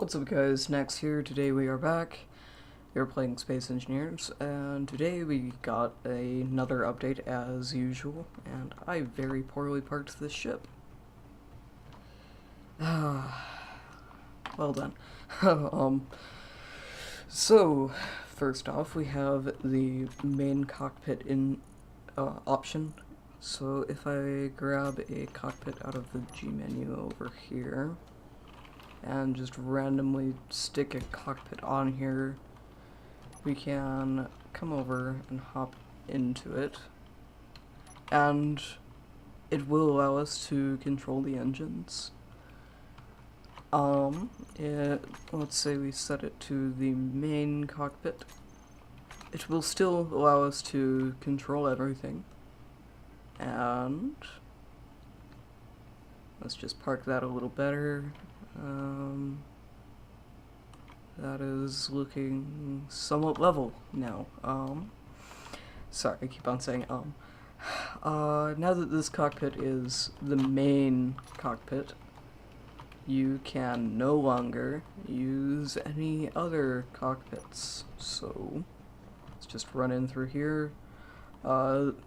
What's up guys, Next here. Today we are back. You're playing Space Engineers, and today we got another update as usual, and I very poorly parked this ship. Well done. So, first off we have the main cockpit in option. So if I grab a cockpit out of the G menu over here, and just randomly stick a cockpit on here, we can come over and hop into it, and it will allow us to control the engines. Let's say we set it to the main cockpit. It will still allow us to control everything, and let's just park that a little better. That is looking somewhat level now. Sorry, I keep on saying now that this cockpit is the main cockpit, you can no longer use any other cockpits. So let's just run in through here.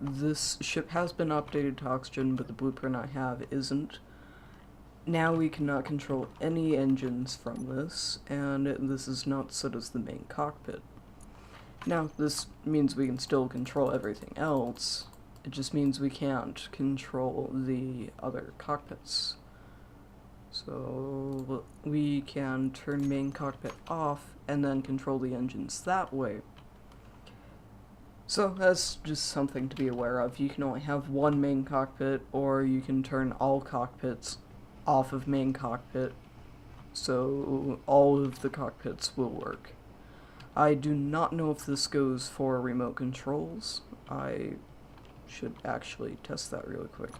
This ship has been updated to oxygen, but the blueprint I have isn't. Now we cannot control any engines from this, and this is not set as the main cockpit. Now, this means we can still control everything else, it just means we can't control the other cockpits. So, we can turn main cockpit off, and then control the engines that way. So, that's just something to be aware of. You can only have one main cockpit, or you can turn all cockpits off of main cockpit, so all of the cockpits will work. I do not know if this goes for remote controls. I should actually test that really quick.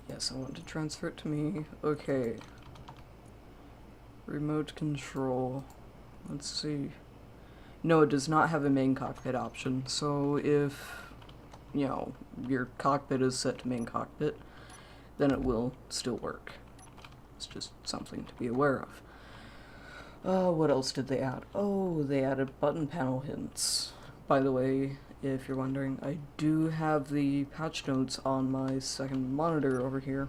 Yes, I want to transfer it to me. Okay. Remote control. Let's see. No, it does not have a main cockpit option, so if, you know, your cockpit is set to main cockpit, then it will still work. It's just something to be aware of. What else did they add? Oh, they added button panel hints. By the way, if you're wondering, I do have the patch notes on my second monitor over here.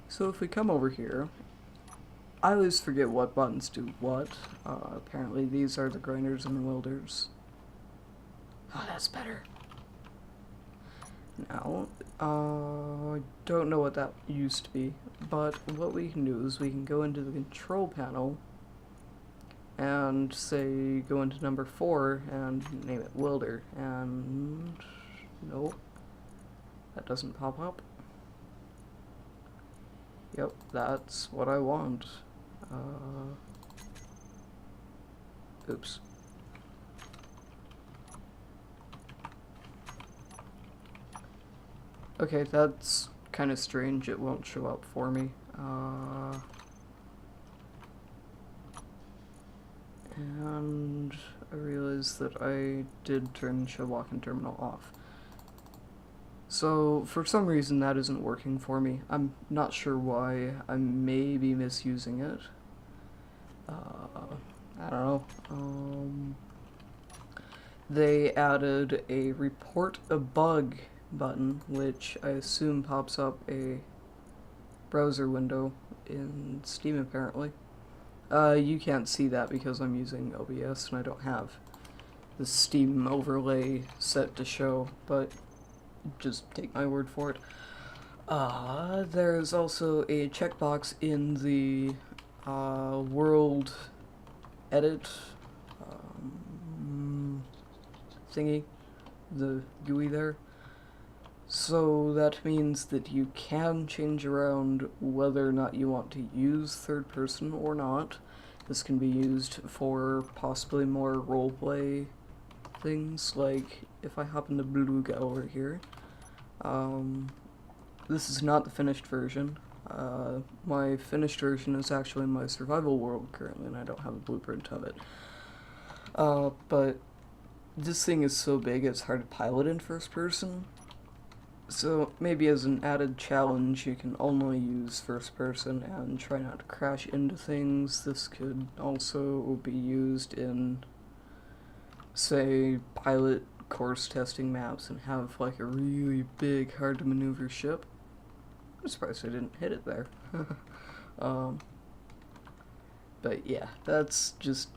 So if we come over here, I always forget what buttons do what. Apparently these are the grinders and the welders. Oh, that's better. Now, I don't know what that used to be, but what we can do is we can go into the control panel and say go into number 4 and name it welder, and no, that doesn't pop up. Yep, that's what I want. Oops. Okay, that's kind of strange. It won't show up for me. And I realized that I did turn show walk-in terminal off. So, for some reason that isn't working for me. I'm not sure why. I may be misusing it. I don't know. They added a report a bug button, which I assume pops up a browser window in Steam apparently. You can't see that because I'm using OBS and I don't have the Steam overlay set to show, but just take my word for it. There's also a checkbox in the world edit thingy, the GUI there. So that means that you can change around whether or not you want to use third person or not. This can be used for possibly more roleplay things, like if I hop into Beluga over here. This is not the finished version. My finished version is actually my survival world currently, and I don't have a blueprint of it. But this thing is so big it's hard to pilot in first person. So maybe as an added challenge, you can only use first person and try not to crash into things. This could also be used in, say, pilot course testing maps and have like a really big, hard to maneuver ship. I'm surprised I didn't hit it there. um, but yeah, that's just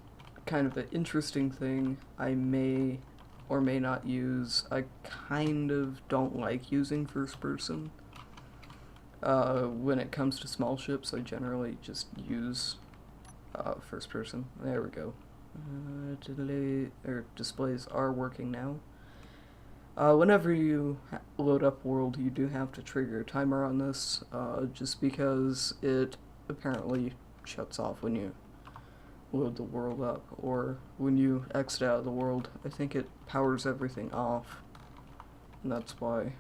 kind of an interesting thing I may or may not use. I kind of don't like using first person. When it comes to small ships, I generally just use first person. There we go. Displays are working now. Whenever you load up world, you do have to trigger a timer on this, just because it apparently shuts off when you load the world up, or when you exit out of the world. I think it powers everything off, and that's why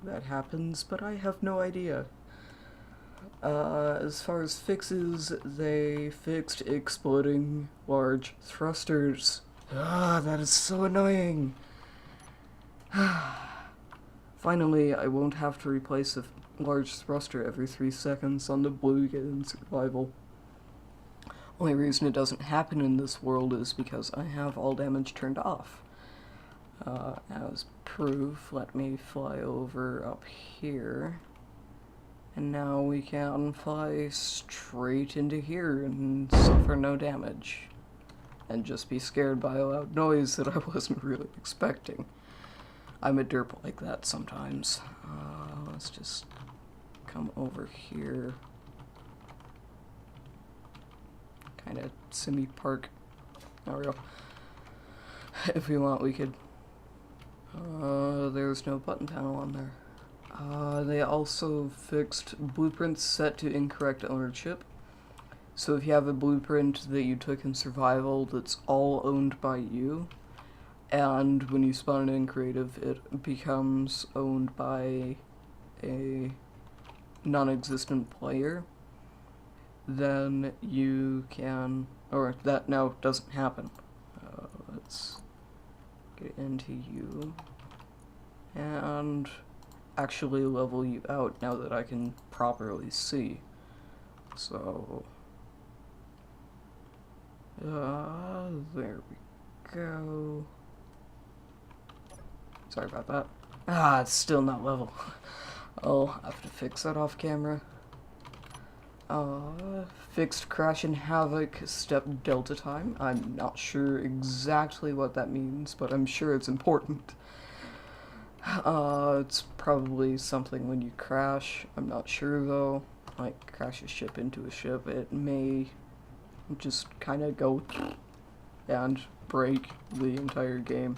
that happens, but I have no idea. As far as fixes, they fixed exploding large thrusters. That is so annoying. Finally, I won't have to replace a large thruster every 3 seconds on the blue in survival. Only reason it doesn't happen in this world is because I have all damage turned off. As proof, let me fly over up here. And now we can fly straight into here and suffer no damage. And just be scared by a loud noise that I wasn't really expecting. I'm a derp like that sometimes. Let's just come over here. Kind of semi-park. There we go. If we want, we could. There's no button panel on there. They also fixed blueprints set to incorrect ownership. So if you have a blueprint that you took in survival that's all owned by you, and when you spawn it in creative, it becomes owned by a non-existent player, then you can, or that now doesn't happen. Let's get into you and actually level you out now that I can properly see. So, there we go. Sorry about that. It's still not level. I'll have to fix that off camera. Fixed crash and havoc step delta time. I'm not sure exactly what that means, but I'm sure it's important. It's probably something when you crash. I'm not sure though. Like, crash a ship into a ship. It may just kind of go and break the entire game.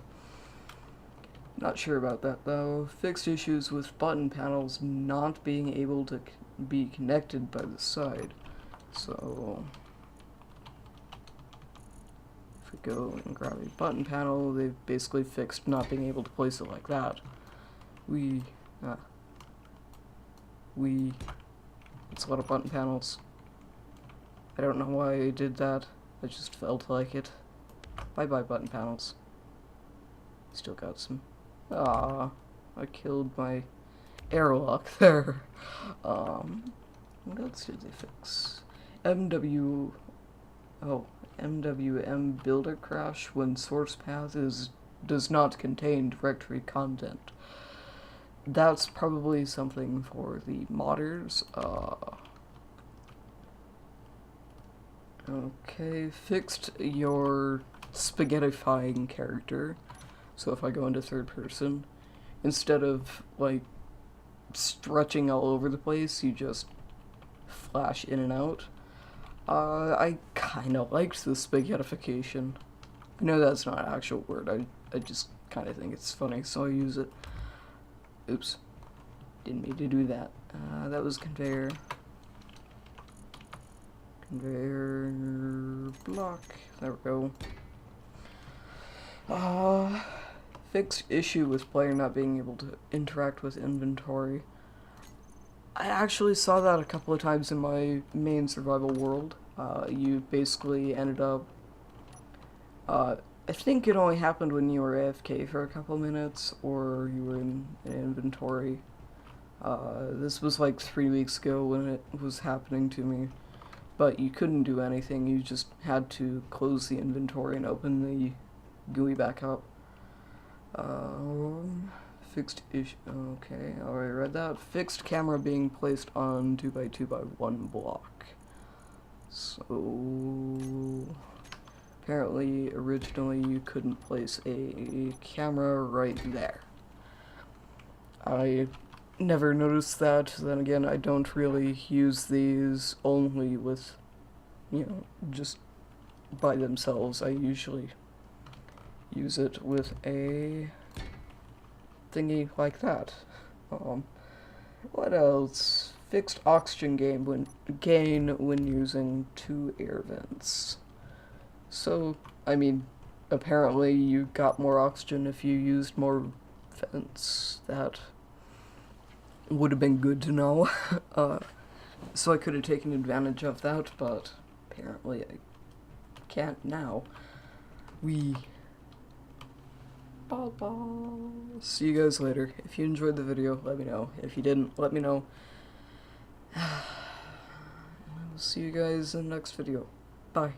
Not sure about that though. Fixed issues with button panels not being able to be connected by the side. So if we go and grab a button panel, they've basically fixed not being able to place it like that. It's a lot of button panels. I don't know why I did that. I just felt like it. Bye-bye button panels. Still got some. I killed my airlock there. What else did they fix? MWM builder crash when source path does not contain directory content. That's probably something for the modders. Okay, fixed your spaghettifying character. So if I go into third person, instead of like stretching all over the place, you just flash in and out. I kind of liked the spaghettification. I know that's not an actual word, I just kind of think it's funny, so I use it. Oops. Didn't mean to do that. That was conveyor. Conveyor block. There we go. Fixed issue with player not being able to interact with inventory. I actually saw that a couple of times in my main survival world. You basically ended up I think it only happened when you were AFK for a couple minutes, or you were in inventory. This was like 3 weeks ago when it was happening to me. But you couldn't do anything, you just had to close the inventory and open the GUI back up. Fixed issue, okay, I already read that. Fixed camera being placed on 2x2x1 block. So, apparently, originally you couldn't place a camera right there. I never noticed that. Then again, I don't really use these only with, just by themselves. I usually use it with a thingy like that. What else? Fixed oxygen gain when using 2 air vents. So, I mean, apparently you got more oxygen if you used more vents. That would have been good to know. So I could have taken advantage of that, but apparently I can't now. See you guys later. If you enjoyed the video, let me know. If you didn't, let me know. I will see you guys in the next video. Bye.